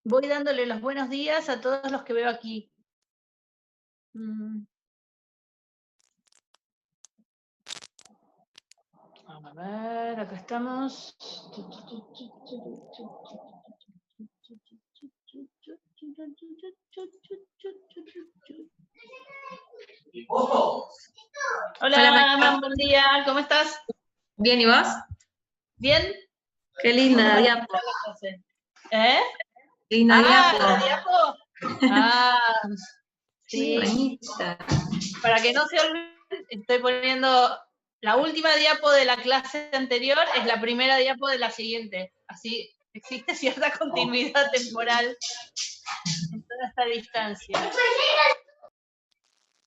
Voy dándole los buenos días a todos los que veo aquí. Mm, A ver, acá estamos. Hola Hola, María, Aman, buen día, ¿cómo estás? ¿bien y vos? ¿Bien? Qué ¿Listo linda para diapo, empezar la clase? ¿Eh? qué linda Ah, diapo, la diapo. Ah, qué sí. bonita. Para que no se olviden, estoy poniendo la última diapo de la clase anterior, es la primera diapo de la siguiente. Así existe cierta continuidad temporal en toda esta distancia.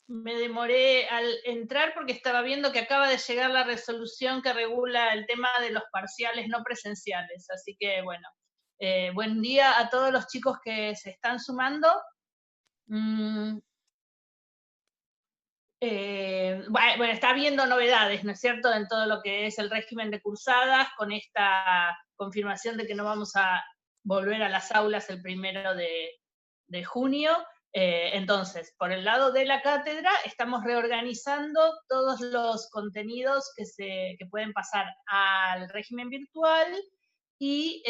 Me demoré al entrar porque estaba viendo que acaba de llegar la resolución que regula el tema de los parciales no presenciales. Así que, bueno, buen día a todos los chicos que se están sumando. Bueno, está habiendo novedades, ¿no es cierto?, en todo lo que es el régimen de cursadas, con esta confirmación de que no vamos a volver a las aulas el 1 de junio. Entonces, por el lado de la cátedra, estamos reorganizando todos los contenidos que pueden pasar al régimen virtual y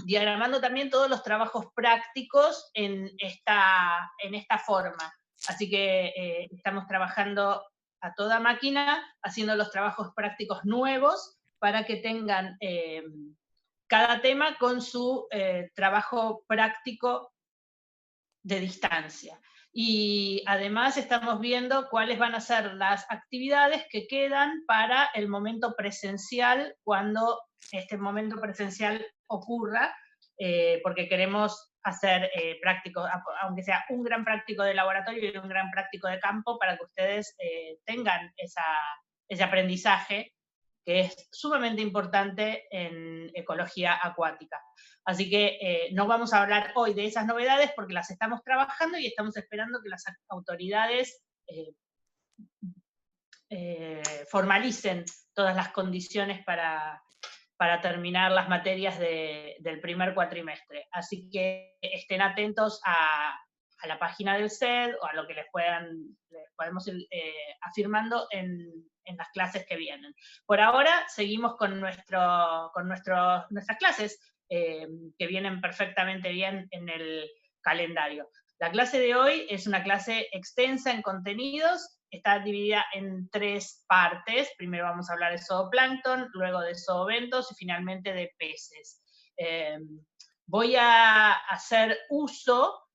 diagramando también todos los trabajos prácticos en esta forma. Así que estamos trabajando a toda máquina, haciendo los trabajos prácticos nuevos para que tengan cada tema con su trabajo práctico de distancia. Y además estamos viendo cuáles van a ser las actividades que quedan para el momento presencial, cuando este momento presencial ocurra, porque queremos hacer prácticos, aunque sea un gran práctico de laboratorio y un gran práctico de campo, para que ustedes tengan ese aprendizaje que es sumamente importante en ecología acuática. Así que no vamos a hablar hoy de esas novedades porque las estamos trabajando y estamos esperando que las autoridades formalicen todas las condiciones para terminar las materias del primer cuatrimestre. Así que estén atentos a la página del SED o a lo que les podemos ir afirmando en las clases que vienen. Por ahora seguimos con nuestras clases, que vienen perfectamente bien en el calendario. La clase de hoy es una clase extensa en contenidos, está dividida en 3 partes. Primero vamos a hablar de zooplancton, luego de zoobentos y finalmente de peces. Voy a hacer uso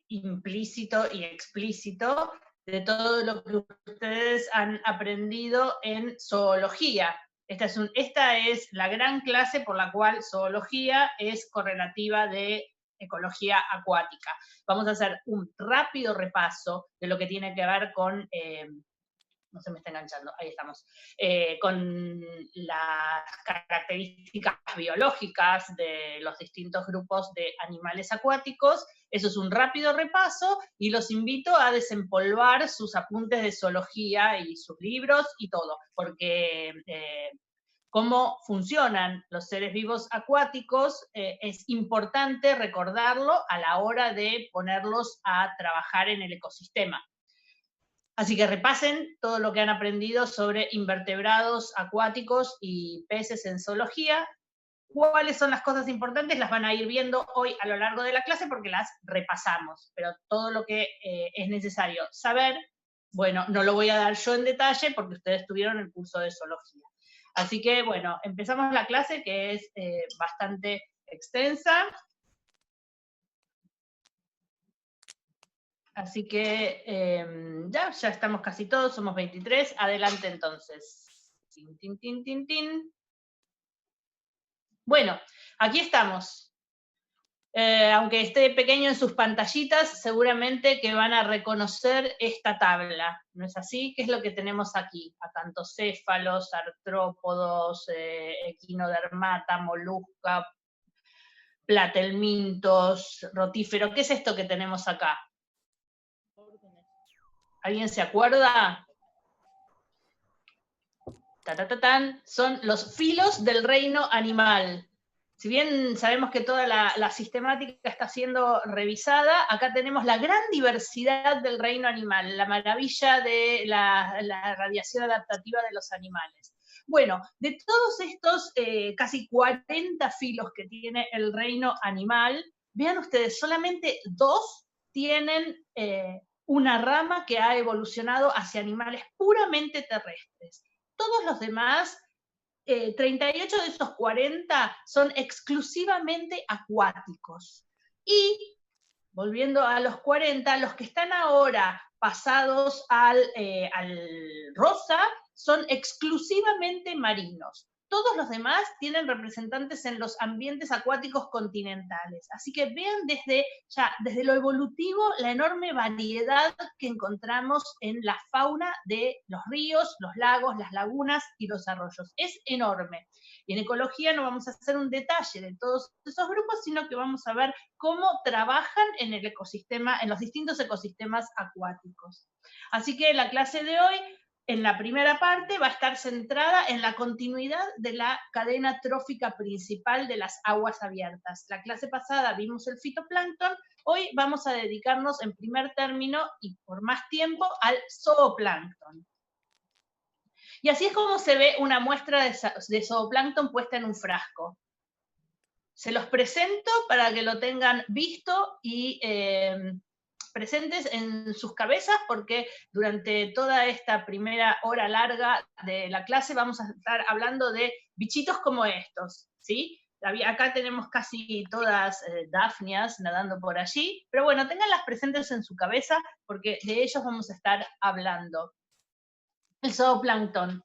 implícito y explícito de todo lo que ustedes han aprendido en zoología. Esta es la gran clase por la cual zoología es correlativa de ecología acuática. Vamos a hacer un rápido repaso de lo que tiene que ver con no se me está enganchando, ahí estamos, con las características biológicas de los distintos grupos de animales acuáticos. Eso es un rápido repaso y los invito a desempolvar sus apuntes de zoología y sus libros y todo, porque cómo funcionan los seres vivos acuáticos es importante recordarlo a la hora de ponerlos a trabajar en el ecosistema. Así que repasen todo lo que han aprendido sobre invertebrados acuáticos y peces en zoología. ¿Cuáles son las cosas importantes? Las van a ir viendo hoy a lo largo de la clase porque las repasamos, pero todo lo que es necesario saber, bueno, no lo voy a dar yo en detalle porque ustedes tuvieron el curso de zoología. Así que, bueno, empezamos la clase, que es bastante extensa. Así que ya estamos casi todos, somos 23. Adelante entonces. Tin, tin, tin, tin, tin. Bueno, aquí estamos. Aunque esté pequeño en sus pantallitas, seguramente que van a reconocer esta tabla. ¿No es así? ¿Qué es lo que tenemos aquí? Acantocéfalos, artrópodos, equinodermata, molusca, platelmintos, rotífero. ¿Qué es esto que tenemos acá? ¿Alguien se acuerda? Son los filos del reino animal. Si bien sabemos que toda la sistemática está siendo revisada, acá tenemos la gran diversidad del reino animal, la maravilla de la radiación adaptativa de los animales. Bueno, de todos estos casi 40 filos que tiene el reino animal, vean ustedes, solamente 2 tienen una rama que ha evolucionado hacia animales puramente terrestres. Todos los demás 38 de esos 40 son exclusivamente acuáticos. Y, volviendo a los 40, los que están ahora pasados al rosa son exclusivamente marinos. Todos los demás tienen representantes en los ambientes acuáticos continentales. Así que vean desde lo evolutivo la enorme variedad que encontramos en la fauna de los ríos, los lagos, las lagunas y los arroyos. Es enorme. Y en ecología no vamos a hacer un detalle de todos esos grupos, sino que vamos a ver cómo trabajan en el ecosistema, en los distintos ecosistemas acuáticos. Así que la clase de hoy, en la primera parte, va a estar centrada en la continuidad de la cadena trófica principal de las aguas abiertas. La clase pasada vimos el fitoplancton, hoy vamos a dedicarnos en primer término y por más tiempo al zooplancton. Y así es como se ve una muestra de zooplancton puesta en un frasco. Se los presento para que lo tengan visto y presentes en sus cabezas, porque durante toda esta primera hora larga de la clase vamos a estar hablando de bichitos como estos, ¿sí? Acá tenemos casi todas dafnias nadando por allí, pero bueno, tenganlas presentes en su cabeza, porque de ellos vamos a estar hablando. El zooplancton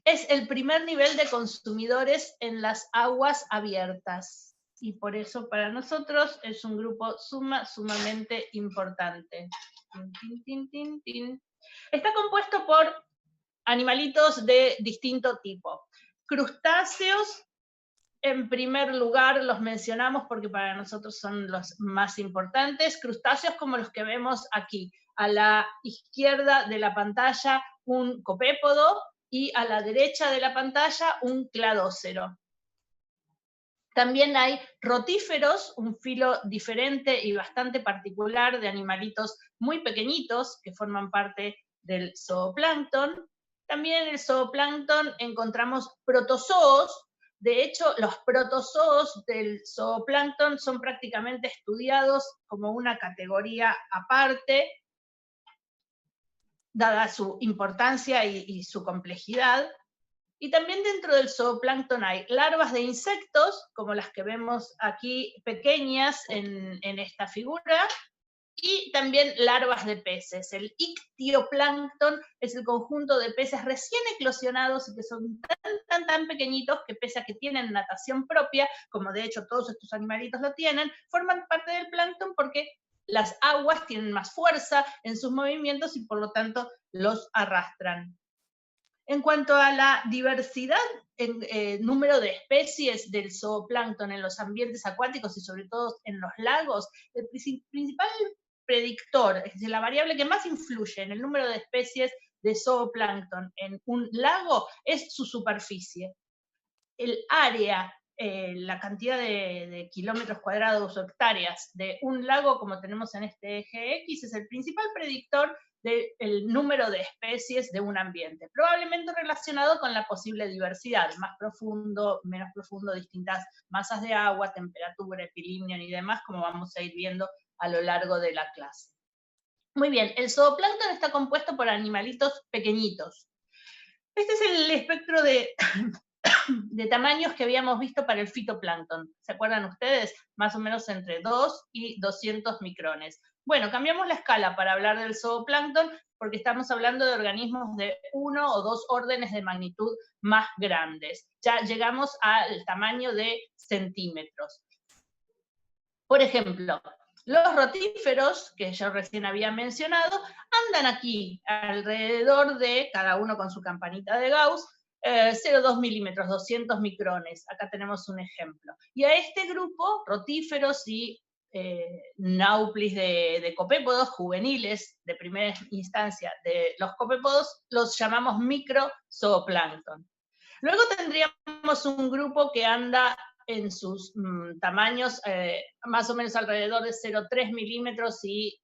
es el primer nivel de consumidores en las aguas abiertas. Y por eso para nosotros es un grupo sumamente importante. Está compuesto por animalitos de distinto tipo. Crustáceos, en primer lugar los mencionamos porque para nosotros son los más importantes. Crustáceos como los que vemos aquí. A la izquierda de la pantalla un copépodo y a la derecha de la pantalla un cladócero. También hay rotíferos, un filo diferente y bastante particular de animalitos muy pequeñitos que forman parte del zooplancton. También en el zooplancton encontramos protozoos. De hecho, los protozoos del zooplancton son prácticamente estudiados como una categoría aparte, dada su importancia y su complejidad. Y también dentro del zooplancton hay larvas de insectos, como las que vemos aquí pequeñas en esta figura, y también larvas de peces. El ictioplancton es el conjunto de peces recién eclosionados y que son tan pequeñitos que pese a que tienen natación propia, como de hecho todos estos animalitos lo tienen, forman parte del plancton porque las aguas tienen más fuerza en sus movimientos y por lo tanto los arrastran. En cuanto a la diversidad en número de especies del zooplancton en los ambientes acuáticos y sobre todo en los lagos, el principal predictor, es decir, la variable que más influye en el número de especies de zooplancton en un lago es su superficie. El área, la cantidad de kilómetros cuadrados o hectáreas de un lago, como tenemos en este eje X, es el principal predictor del número de especies de un ambiente, probablemente relacionado con la posible diversidad, más profundo, menos profundo, distintas masas de agua, temperatura, equilibrio y demás, como vamos a ir viendo a lo largo de la clase. Muy bien, el zooplancton está compuesto por animalitos pequeñitos. Este es el espectro de tamaños que habíamos visto para el fitoplancton. ¿Se acuerdan ustedes? Más o menos entre 2 y 200 micrones. Bueno, cambiamos la escala para hablar del zooplancton porque estamos hablando de organismos de 1 o 2 órdenes de magnitud más grandes. Ya llegamos al tamaño de centímetros. Por ejemplo, los rotíferos, que yo recién había mencionado, andan aquí alrededor de, cada uno con su campanita de Gauss, 0,2 milímetros, 200 micrones. Acá tenemos un ejemplo. Y a este grupo, rotíferos y nauplis de copépodos juveniles de primera instancia de los copépodos, los llamamos microzooplancton. Luego tendríamos un grupo que anda en sus tamaños más o menos alrededor de 0,3 milímetros y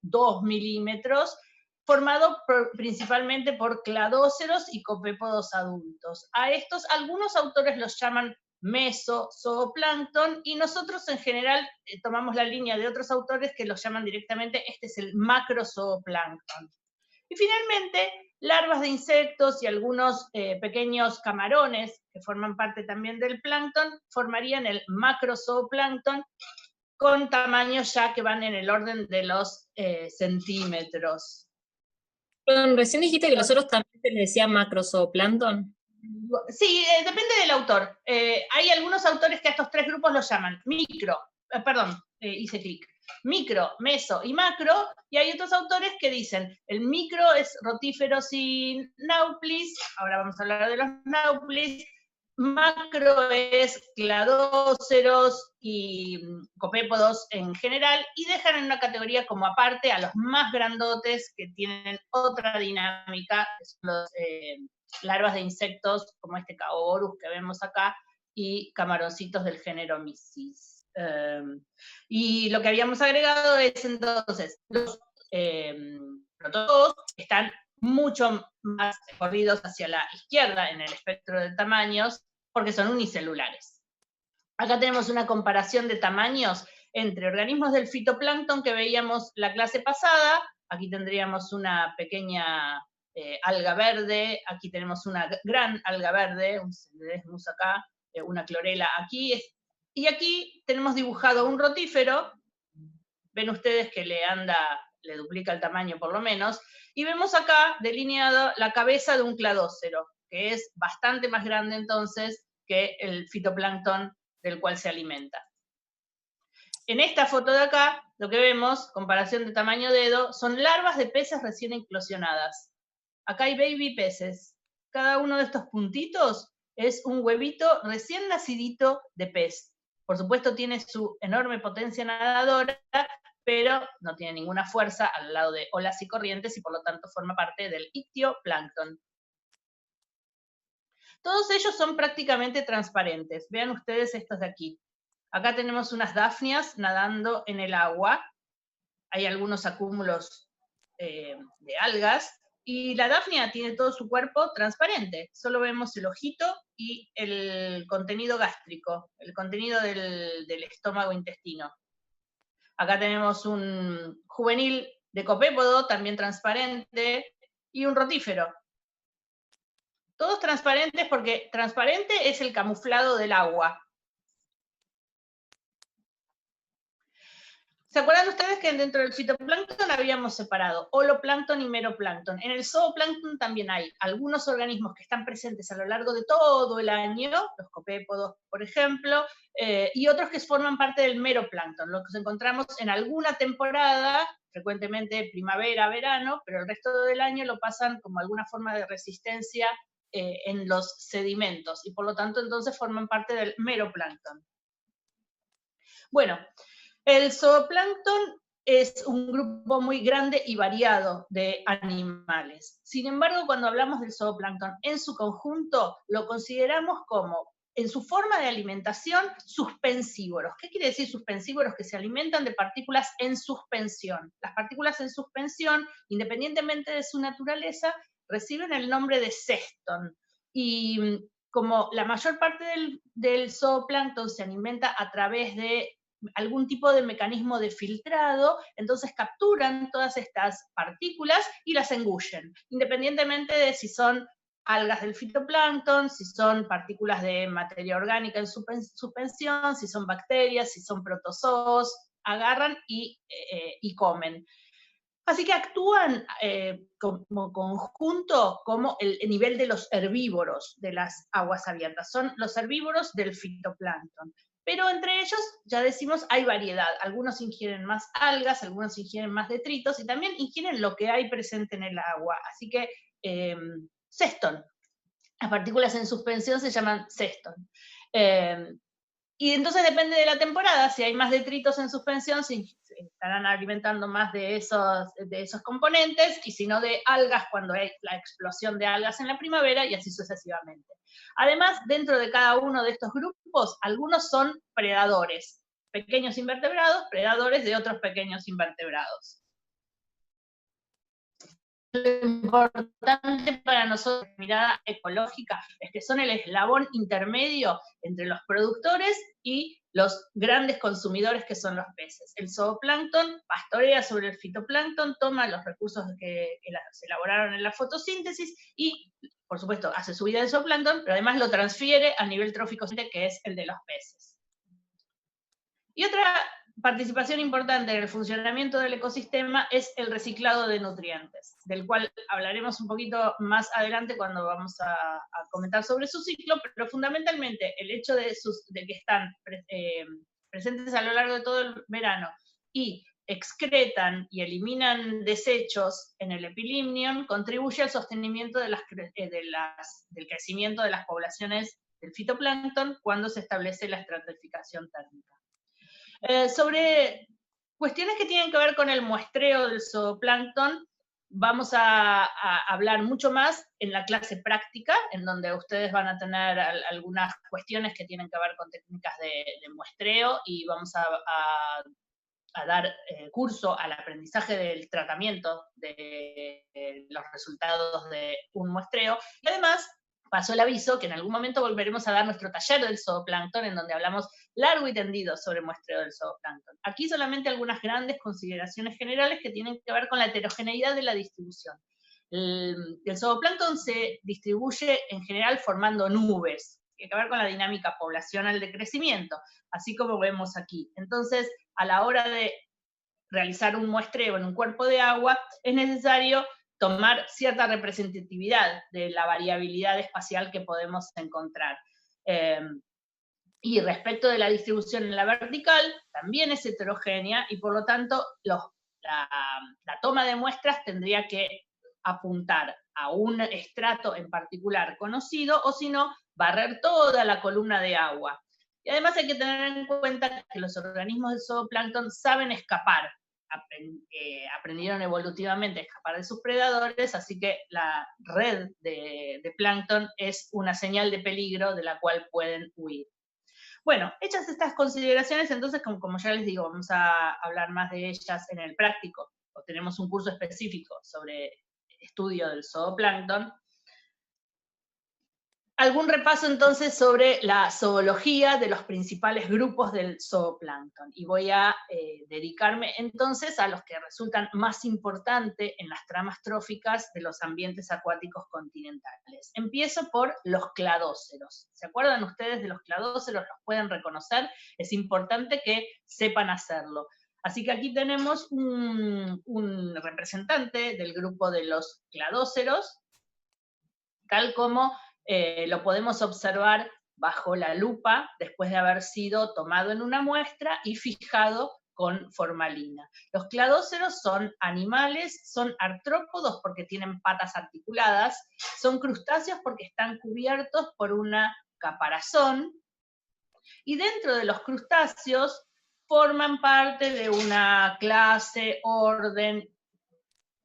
2 milímetros, formado principalmente por cladóceros y copépodos adultos. A estos algunos autores los llaman mesozooplancton, y nosotros en general tomamos la línea de otros autores que los llaman directamente, este es el macrozooplancton. Y finalmente, larvas de insectos y algunos pequeños camarones, que forman parte también del plancton, formarían el macrozooplancton, con tamaños ya que van en el orden de los centímetros. Perdón, recién dijiste que los otros también se les decía macrozooplancton. Sí, depende del autor. Hay algunos autores que a estos tres grupos los llaman hice clic. Micro, meso y macro, y hay otros autores que dicen, el micro es rotíferos y nauplis, ahora vamos a hablar de los nauplis, macro es cladóceros y copépodos en general, y dejan en una categoría como aparte a los más grandotes que tienen otra dinámica, que son los larvas de insectos como este Caoborus que vemos acá, y camaroncitos del género Mysis. Y lo que habíamos agregado es entonces, los protozoos están mucho más corridos hacia la izquierda en el espectro de tamaños, porque son unicelulares. Acá tenemos una comparación de tamaños entre organismos del fitoplancton que veíamos la clase pasada. Aquí tendríamos una pequeña alga verde, aquí tenemos una gran alga verde, un Cedesmus acá, una clorela aquí, y aquí tenemos dibujado un rotífero. Ven ustedes que le duplica el tamaño por lo menos, y vemos acá delineado la cabeza de un cladócero, que es bastante más grande entonces que el fitoplancton del cual se alimenta. En esta foto de acá, lo que vemos, comparación de tamaño dedo, son larvas de peces recién eclosionadas. Acá hay baby peces. Cada uno de estos puntitos es un huevito recién nacidito de pez. Por supuesto tiene su enorme potencia nadadora, pero no tiene ninguna fuerza al lado de olas y corrientes y por lo tanto forma parte del ictioplancton. Todos ellos son prácticamente transparentes. Vean ustedes estos de aquí. Acá tenemos unas dafnias nadando en el agua. Hay algunos acúmulos de algas. Y la dafnia tiene todo su cuerpo transparente. Solo vemos el ojito y el contenido gástrico, el contenido del estómago intestino. Acá tenemos un juvenil de copépodo, también transparente, y un rotífero. Todos transparentes porque transparente es el camuflado del agua. ¿Se acuerdan ustedes que dentro del fitoplancton habíamos separado holoplancton y meroplancton? En el zooplancton también hay algunos organismos que están presentes a lo largo de todo el año, los copépodos, por ejemplo, y otros que forman parte del meroplancton, los que encontramos en alguna temporada, frecuentemente primavera, verano, pero el resto del año lo pasan como alguna forma de resistencia en los sedimentos, y por lo tanto entonces forman parte del meroplancton. Bueno, el zooplancton es un grupo muy grande y variado de animales. Sin embargo, cuando hablamos del zooplancton en su conjunto, lo consideramos como, en su forma de alimentación, suspensívoros. ¿Qué quiere decir suspensívoros? Que se alimentan de partículas en suspensión. Las partículas en suspensión, independientemente de su naturaleza, reciben el nombre de cestón. Y como la mayor parte del zooplancton se alimenta a través de algún tipo de mecanismo de filtrado, entonces capturan todas estas partículas y las engullen, independientemente de si son algas del fitoplancton, si son partículas de materia orgánica en suspensión, si son bacterias, si son protozoos, agarran y comen. Así que actúan como conjunto como el nivel de los herbívoros de las aguas abiertas. Son los herbívoros del fitoplancton. Pero entre ellos, ya decimos, hay variedad. Algunos ingieren más algas, algunos ingieren más detritos y también ingieren lo que hay presente en el agua. Así que cestón. Las partículas en suspensión se llaman cestón. Y entonces depende de la temporada, si hay más detritos en suspensión, estarán alimentando más de esos componentes, y si no de algas cuando hay la explosión de algas en la primavera, y así sucesivamente. Además, dentro de cada uno de estos grupos, algunos son predadores, pequeños invertebrados, predadores de otros pequeños invertebrados. Lo importante para nosotros, mirada ecológica, es que son el eslabón intermedio entre los productores y los grandes consumidores que son los peces. El zooplancton pastorea sobre el fitoplancton, toma los recursos que se elaboraron en la fotosíntesis y, por supuesto, hace su vida en zooplancton, pero además lo transfiere a nivel trófico, que es el de los peces. Y otra participación importante en el funcionamiento del ecosistema es el reciclado de nutrientes, del cual hablaremos un poquito más adelante cuando vamos a comentar sobre su ciclo, pero fundamentalmente el hecho de que están presentes a lo largo de todo el verano y excretan y eliminan desechos en el epilimnion, contribuye al sostenimiento del crecimiento de las poblaciones del fitoplancton cuando se establece la estratificación térmica. Sobre cuestiones que tienen que ver con el muestreo del zooplancton, vamos a hablar mucho más en la clase práctica, en donde ustedes van a tener algunas cuestiones que tienen que ver con técnicas de muestreo, y vamos a dar curso al aprendizaje del tratamiento de los resultados de un muestreo, y además pasó el aviso que en algún momento volveremos a dar nuestro taller del zooplancton, en donde hablamos largo y tendido sobre muestreo del zooplancton. Aquí solamente algunas grandes consideraciones generales que tienen que ver con la heterogeneidad de la distribución. El zooplancton se distribuye en general formando nubes, que tiene que ver con la dinámica poblacional de crecimiento, así como vemos aquí. Entonces, a la hora de realizar un muestreo en un cuerpo de agua, es necesario tomar cierta representatividad de la variabilidad espacial que podemos encontrar. Y respecto de la distribución en la vertical, también es heterogénea, y por lo tanto la toma de muestras tendría que apuntar a un estrato en particular conocido, o si no, barrer toda la columna de agua. Y además hay que tener en cuenta que los organismos del zooplancton saben escapar, aprendieron evolutivamente a escapar de sus predadores, así que la red de plancton es una señal de peligro de la cual pueden huir. Bueno, hechas estas consideraciones, entonces, como ya les digo, vamos a hablar más de ellas en el práctico, o tenemos un curso específico sobre estudio del zooplancton. Algún repaso entonces sobre la zoología de los principales grupos del zooplancton, y voy a dedicarme entonces a los que resultan más importantes en las tramas tróficas de los ambientes acuáticos continentales. Empiezo por los cladóceros. ¿Se acuerdan ustedes de los cladóceros? ¿Los pueden reconocer? Es importante que sepan hacerlo. Así que aquí tenemos un representante del grupo de los cladóceros, tal como lo podemos observar bajo la lupa después de haber sido tomado en una muestra y fijado con formalina. Los cladóceros son animales, son artrópodos porque tienen patas articuladas, son crustáceos porque están cubiertos por una caparazón, y dentro de los crustáceos forman parte de una clase, orden,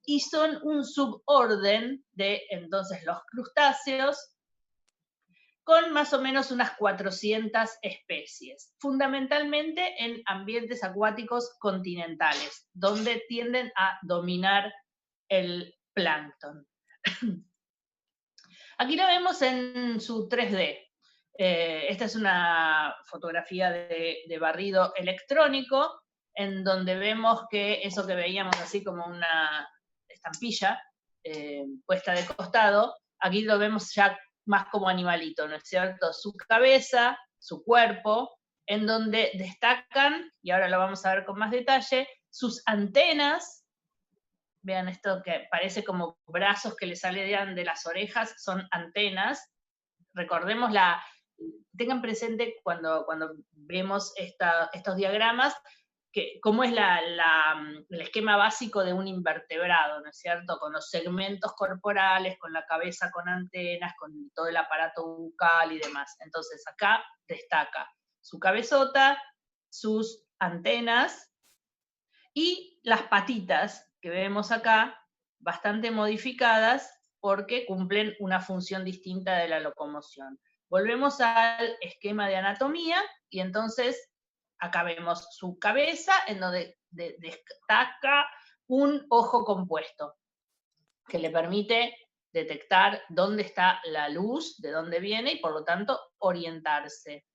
y son un suborden de entonces los crustáceos, con más o menos unas 400 especies, fundamentalmente en ambientes acuáticos continentales, donde tienden a dominar el plancton. Aquí lo vemos en su 3D. Esta es una fotografía de barrido electrónico, en donde vemos que eso que veíamos así como una estampilla puesta de costado, aquí lo vemos ya más como animalito, ¿no es cierto? Su cabeza, su cuerpo, en donde destacan, y ahora lo vamos a ver con más detalle, sus antenas. Vean esto que parece como brazos que le salen de las orejas, son antenas. Recordemos tengan presente cuando vemos estos diagramas, cómo es el esquema básico de un invertebrado, ¿no es cierto? Con los segmentos corporales, con la cabeza con antenas, con todo el aparato bucal y demás. Entonces acá destaca su cabezota, sus antenas, y las patitas que vemos acá, bastante modificadas porque cumplen una función distinta de la locomoción. Volvemos al esquema de anatomía y entonces acá vemos su cabeza en donde destaca un ojo compuesto que le permite detectar dónde está la luz, de dónde viene y por lo tanto orientarse.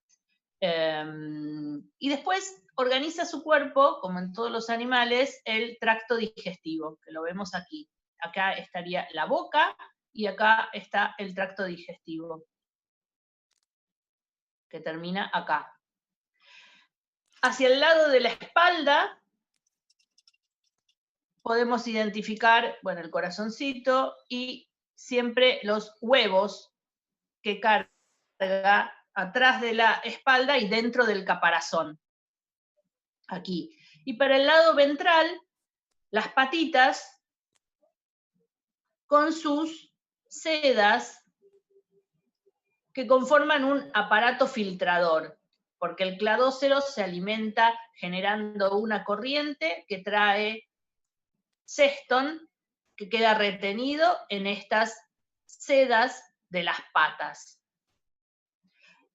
Y después organiza su cuerpo, como en todos los animales, el tracto digestivo, que lo vemos aquí. Acá estaría la boca y acá está el tracto digestivo, que termina acá. Hacia el lado de la espalda podemos identificar, bueno, el corazoncito y siempre los huevos que carga atrás de la espalda y dentro del caparazón. Aquí. Y para el lado ventral, las patitas con sus sedas que conforman un aparato filtrador, porque el cladócero se alimenta generando una corriente que trae sestón que queda retenido en estas sedas de las patas.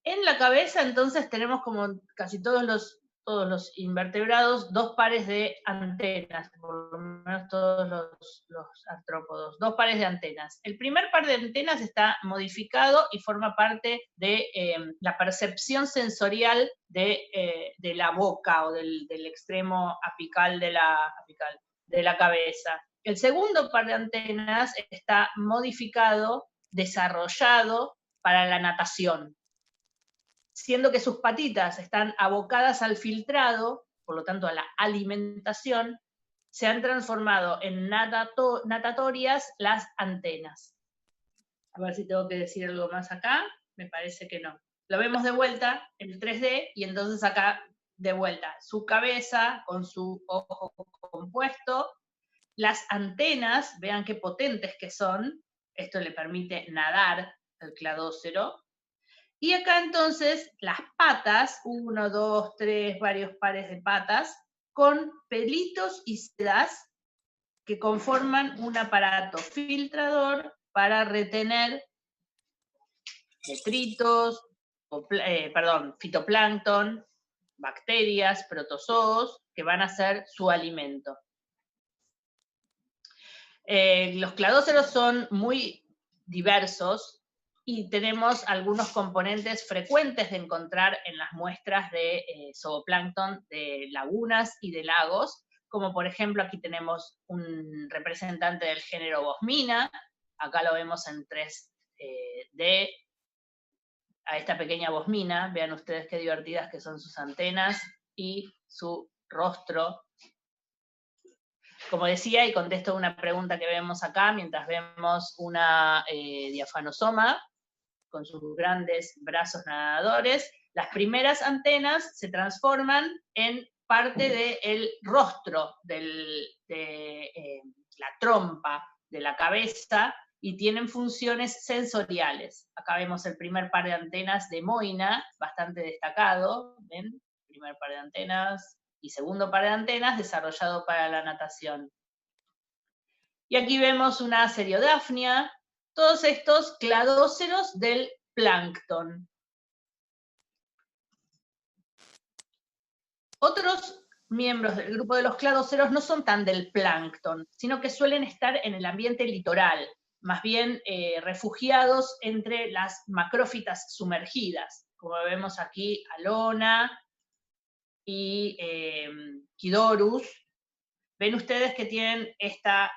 En la cabeza entonces tenemos, como casi todos los invertebrados, dos pares de antenas, por lo menos todos los artrópodos, dos pares de antenas. El primer par de antenas está modificado y forma parte de la percepción sensorial de la boca o del extremo apical de la cabeza. El segundo par de antenas está modificado, desarrollado para la natación, siendo que sus patitas están abocadas al filtrado, por lo tanto a la alimentación, se han transformado en natatorias las antenas. A ver si tengo que decir algo más acá, me parece que no. Lo vemos de vuelta en el 3D y entonces acá de vuelta su cabeza con su ojo compuesto, las antenas, vean qué potentes que son, esto le permite nadar al cladócero. Y acá entonces las patas, 1, 2, 3, varios pares de patas, con pelitos y sedas que conforman un aparato filtrador para retener detritos, fitoplancton, bacterias, protozoos, que van a ser su alimento. Los cladóceros son muy diversos y tenemos algunos componentes frecuentes de encontrar en las muestras de zooplancton de lagunas y de lagos, como por ejemplo aquí tenemos un representante del género Bosmina, acá lo vemos en 3D, a esta pequeña Bosmina, vean ustedes qué divertidas que son sus antenas y su rostro. Como decía, y contesto una pregunta que vemos acá, mientras vemos una diafanosoma con sus grandes brazos nadadores, las primeras antenas se transforman en parte del rostro, de la trompa, de la cabeza, y tienen funciones sensoriales. Acá vemos el primer par de antenas de Moina, bastante destacado, ¿ven? Primer par de antenas, y segundo par de antenas desarrollado para la natación. Y aquí vemos una Seriodafnia, todos estos cladóceros del plancton. Otros miembros del grupo de los cladóceros no son tan del plancton, sino que suelen estar en el ambiente litoral, más bien refugiados entre las macrófitas sumergidas, como vemos aquí Alona y Chidorus. Ven ustedes que tienen esta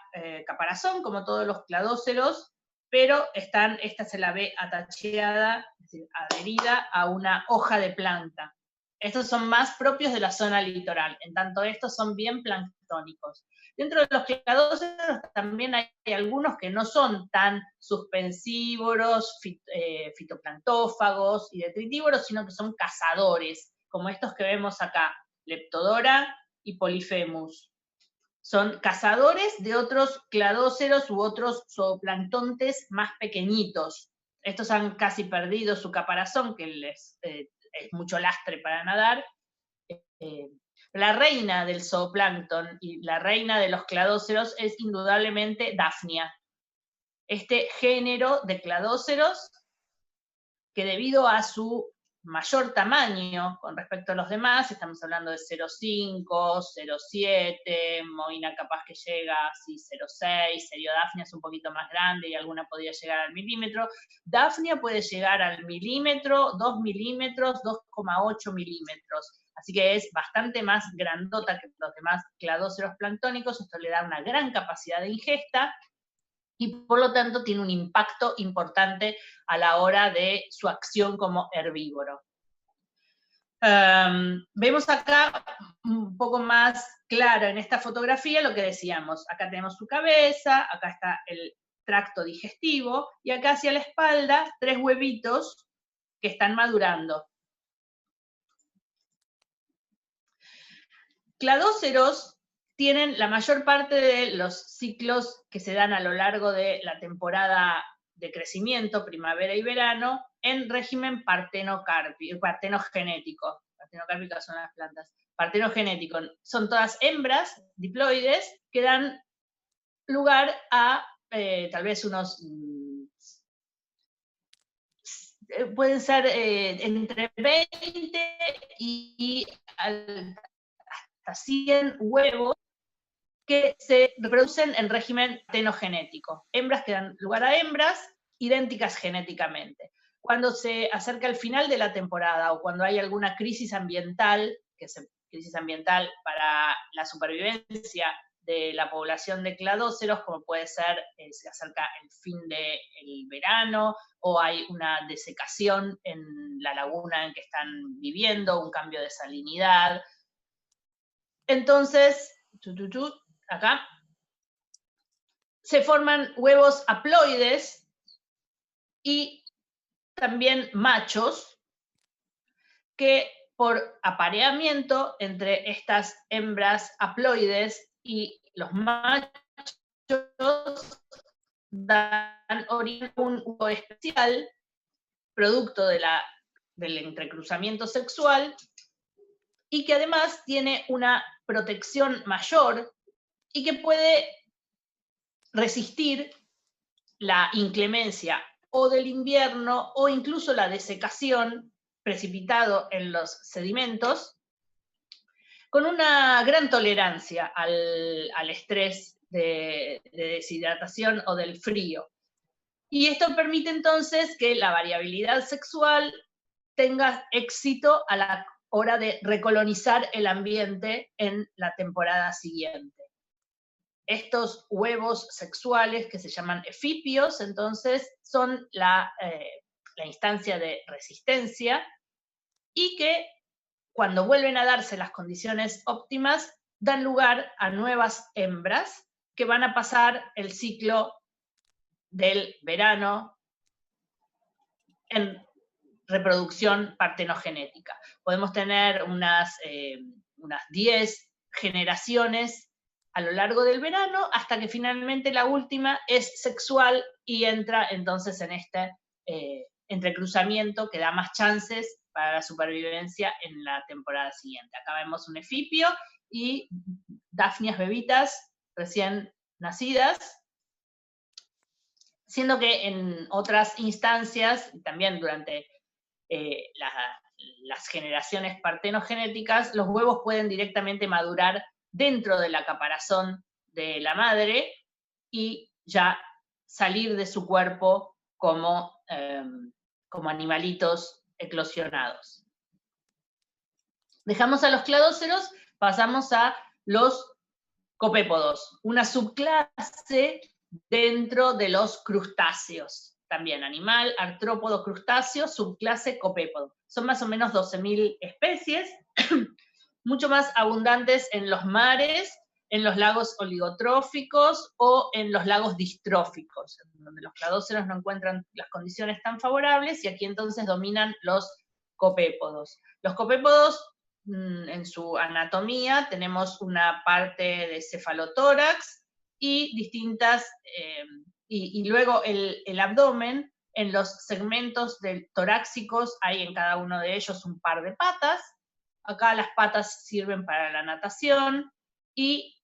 caparazón, como todos los cladóceros, pero esta se la ve atacheada, es decir, adherida a una hoja de planta. Estos son más propios de la zona litoral, en tanto estos son bien planctónicos. Dentro de los cladóceros también hay algunos que no son tan suspensívoros, fitoplanctófagos y detritívoros, sino que son cazadores, como estos que vemos acá, Leptodora y Polyphemus. Son cazadores de otros cladóceros u otros zooplanctontes más pequeñitos. Estos han casi perdido su caparazón, que les es mucho lastre para nadar, La reina del zooplancton y la reina de los cladóceros es indudablemente Daphnia. Este género de cladóceros que debido a su mayor tamaño con respecto a los demás, estamos hablando de 0,5, 0,7, Moina capaz que llega a 0,6, Seriodafnia es un poquito más grande y alguna podría llegar al milímetro. Daphnia puede llegar al milímetro, 2 milímetros, 2,8 milímetros. Así que es bastante más grandota que los demás cladóceros planctónicos. Esto le da una gran capacidad de ingesta y por lo tanto tiene un impacto importante a la hora de su acción como herbívoro. Vemos acá un poco más claro en esta fotografía lo que decíamos. Acá tenemos su cabeza, acá está el tracto digestivo, y acá hacia la espalda 3 huevitos que están madurando. Cladóceros tienen la mayor parte de los ciclos que se dan a lo largo de la temporada de crecimiento, primavera y verano, en régimen partenogénico. Partenocárpicas son las plantas. Partenogénico. Son todas hembras diploides que dan lugar a tal vez unos... pueden ser entre 20 y hasta 100 huevos que se reproducen en régimen partenogenético. Hembras que dan lugar a hembras idénticas genéticamente. Cuando se acerca el final de la temporada o cuando hay alguna crisis ambiental, crisis ambiental para la supervivencia de la población de cladóceros, como puede ser, se acerca el fin del verano, o hay una desecación en la laguna en que están viviendo, un cambio de salinidad. Entonces, acá, se forman huevos haploides y también machos que por apareamiento entre estas hembras haploides y los machos dan origen a un huevo especial, producto del entrecruzamiento sexual, y que además tiene una protección mayor y que puede resistir la inclemencia o del invierno o incluso la desecación precipitado en los sedimentos, con una gran tolerancia al estrés de deshidratación o del frío. Y esto permite entonces que la variabilidad sexual tenga éxito a la hora de recolonizar el ambiente en la temporada siguiente. Estos huevos sexuales, que se llaman efipios, entonces son la instancia de resistencia, y que cuando vuelven a darse las condiciones óptimas, dan lugar a nuevas hembras que van a pasar el ciclo del verano en reproducción partenogenética. Podemos tener unas 10 generaciones a lo largo del verano, hasta que finalmente la última es sexual y entra entonces en este entrecruzamiento que da más chances para la supervivencia en la temporada siguiente. Acá vemos un efipio y Daphnias bebitas recién nacidas, siendo que en otras instancias, también durante las generaciones partenogenéticas, los huevos pueden directamente madurar dentro de la caparazón de la madre y ya salir de su cuerpo como animalitos eclosionados. Dejamos a los cladóceros, pasamos a los copépodos, una subclase dentro de los crustáceos. También animal, artrópodo, crustáceo, subclase copépodo. Son más o menos 12.000 especies, mucho más abundantes en los mares, en los lagos oligotróficos o en los lagos distróficos, donde los cladóceros no encuentran las condiciones tan favorables, y aquí entonces dominan los copépodos. Los copépodos, en su anatomía, tenemos una parte de cefalotórax y distintas, y luego el abdomen. En los segmentos torácicos hay en cada uno de ellos un par de patas, Acá las patas sirven para la natación y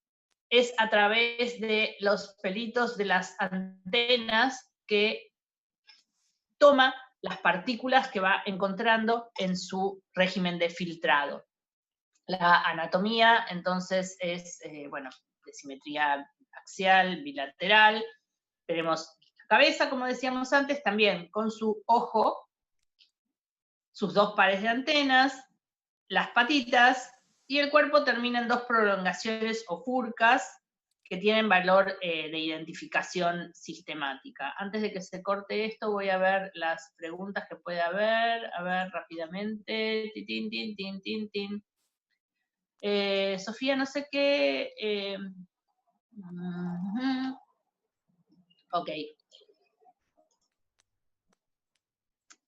es a través de los pelitos de las antenas que toma las partículas que va encontrando en su régimen de filtrado. La anatomía, entonces, es, de simetría axial, bilateral. Tenemos la cabeza, como decíamos antes, también con su ojo, sus dos pares de antenas, las patitas, y el cuerpo termina en dos prolongaciones o furcas que tienen valor de identificación sistemática. Antes de que se corte esto, voy a ver las preguntas que puede haber. A ver, rápidamente. Tin, tin, tin, tin, tin. Sofía, no sé qué. Ok.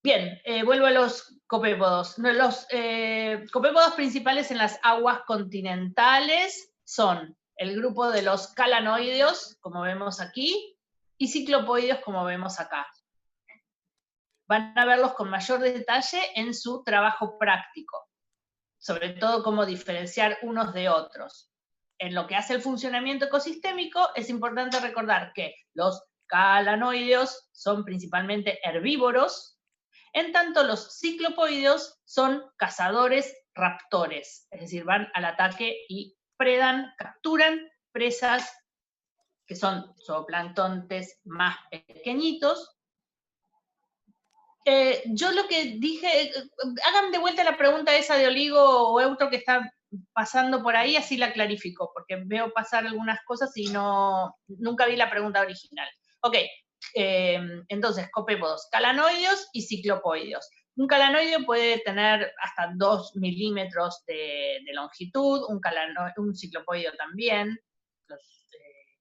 Bien, vuelvo a los copépodos. Los copépodos principales en las aguas continentales son el grupo de los calanoideos, como vemos aquí, y ciclopoideos, como vemos acá. Van a verlos con mayor detalle en su trabajo práctico, sobre todo cómo diferenciar unos de otros. En lo que hace el funcionamiento ecosistémico, es importante recordar que los calanoideos son principalmente herbívoros, en tanto los ciclopoideos son cazadores raptores, es decir, van al ataque y predan, capturan presas que son zooplanctontes más pequeñitos. Yo lo que dije, hagan de vuelta la pregunta esa de Oligo o Eutro que está pasando por ahí, así la clarifico, porque veo pasar algunas cosas y nunca vi la pregunta original. Ok, entonces, copépodos, calanoideos y ciclopoideos. Un calanoideo puede tener hasta 2 milímetros de longitud, un ciclopoideo también, los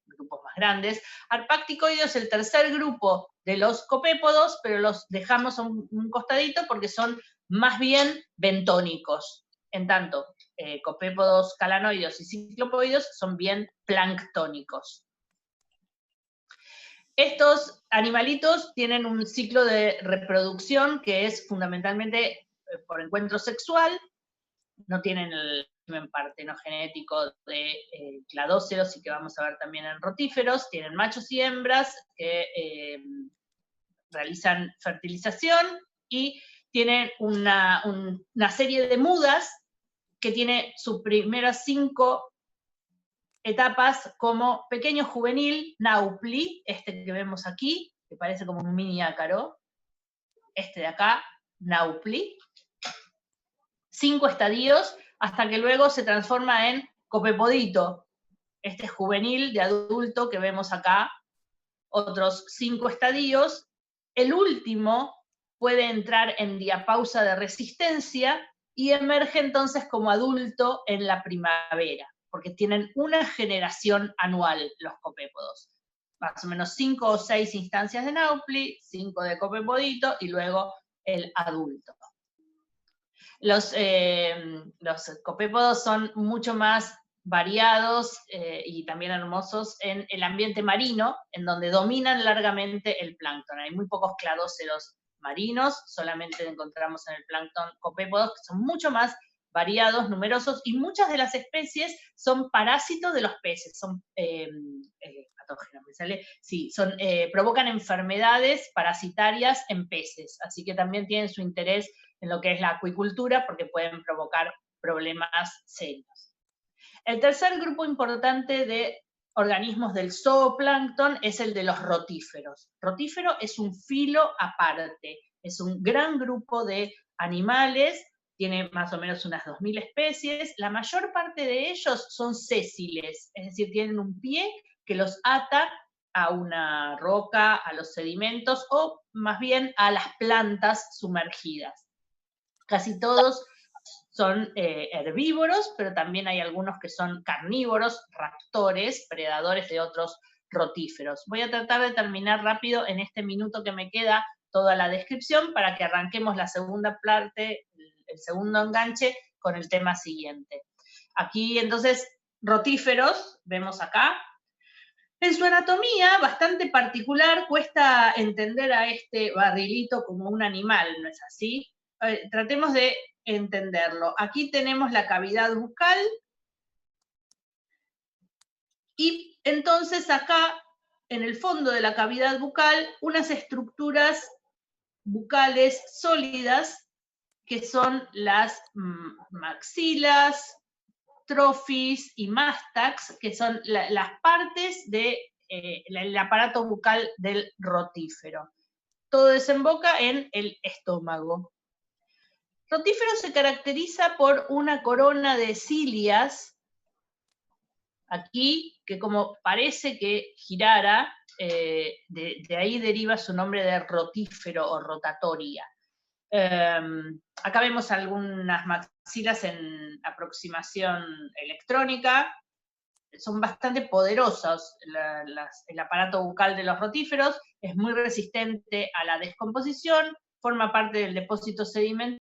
grupos más grandes. Arpacticoideo es el tercer grupo de los copépodos, pero los dejamos a un costadito porque son más bien bentónicos. En tanto, copépodos, calanoideos y ciclopoideos son bien planctónicos. Estos animalitos tienen un ciclo de reproducción que es fundamentalmente por encuentro sexual, no tienen el régimen partenogenético de cladóceros y que vamos a ver también en rotíferos, tienen machos y hembras que realizan fertilización y tienen una serie de mudas que tiene sus primeras 5 etapas como pequeño juvenil, naupli, este que vemos aquí, que parece como un mini ácaro, este de acá, naupli, 5 estadios, hasta que luego se transforma en copepodito, este juvenil de adulto que vemos acá, otros 5 estadios. El último puede entrar en diapausa de resistencia y emerge entonces como adulto en la primavera, porque tienen una generación anual los copépodos. Más o menos 5 o 6 instancias de naupli, 5 de copepodito y luego el adulto. Los copépodos son mucho más variados y también hermosos en el ambiente marino, en donde dominan largamente el plancton. Hay muy pocos cladóceros marinos, solamente encontramos en el plancton copépodos, que son mucho más variados, numerosos, y muchas de las especies son parásitos de los peces, son patógenos, me sale, sí, provocan enfermedades parasitarias en peces, así que también tienen su interés en lo que es la acuicultura, porque pueden provocar problemas serios. El tercer grupo importante de organismos del zooplancton es el de los rotíferos. Rotífero es un filo aparte, es un gran grupo de animales, tiene más o menos unas 2000 especies, la mayor parte de ellos son sésiles, es decir, tienen un pie que los ata a una roca, a los sedimentos o más bien a las plantas sumergidas. Casi todos son herbívoros, pero también hay algunos que son carnívoros, raptores, predadores de otros rotíferos. Voy a tratar de terminar rápido en este minuto que me queda toda la descripción para que arranquemos la segunda parte, el segundo enganche, con el tema siguiente. Aquí entonces, rotíferos, vemos acá. En su anatomía, bastante particular, cuesta entender a este barrilito como un animal, ¿no es así? Tratemos de entenderlo. Aquí tenemos la cavidad bucal, y entonces acá, en el fondo de la cavidad bucal, unas estructuras bucales sólidas, que son las maxilas, trofis y mástax, que son las partes del aparato bucal del rotífero. Todo desemboca en el estómago. Rotífero se caracteriza por una corona de cilias, aquí, que como parece que girara, de ahí deriva su nombre de rotífero o rotatoria. Acá vemos algunas maxilas en aproximación electrónica. Son bastante poderosos. El aparato bucal de los rotíferos es muy resistente a la descomposición, forma parte del depósito sedimentario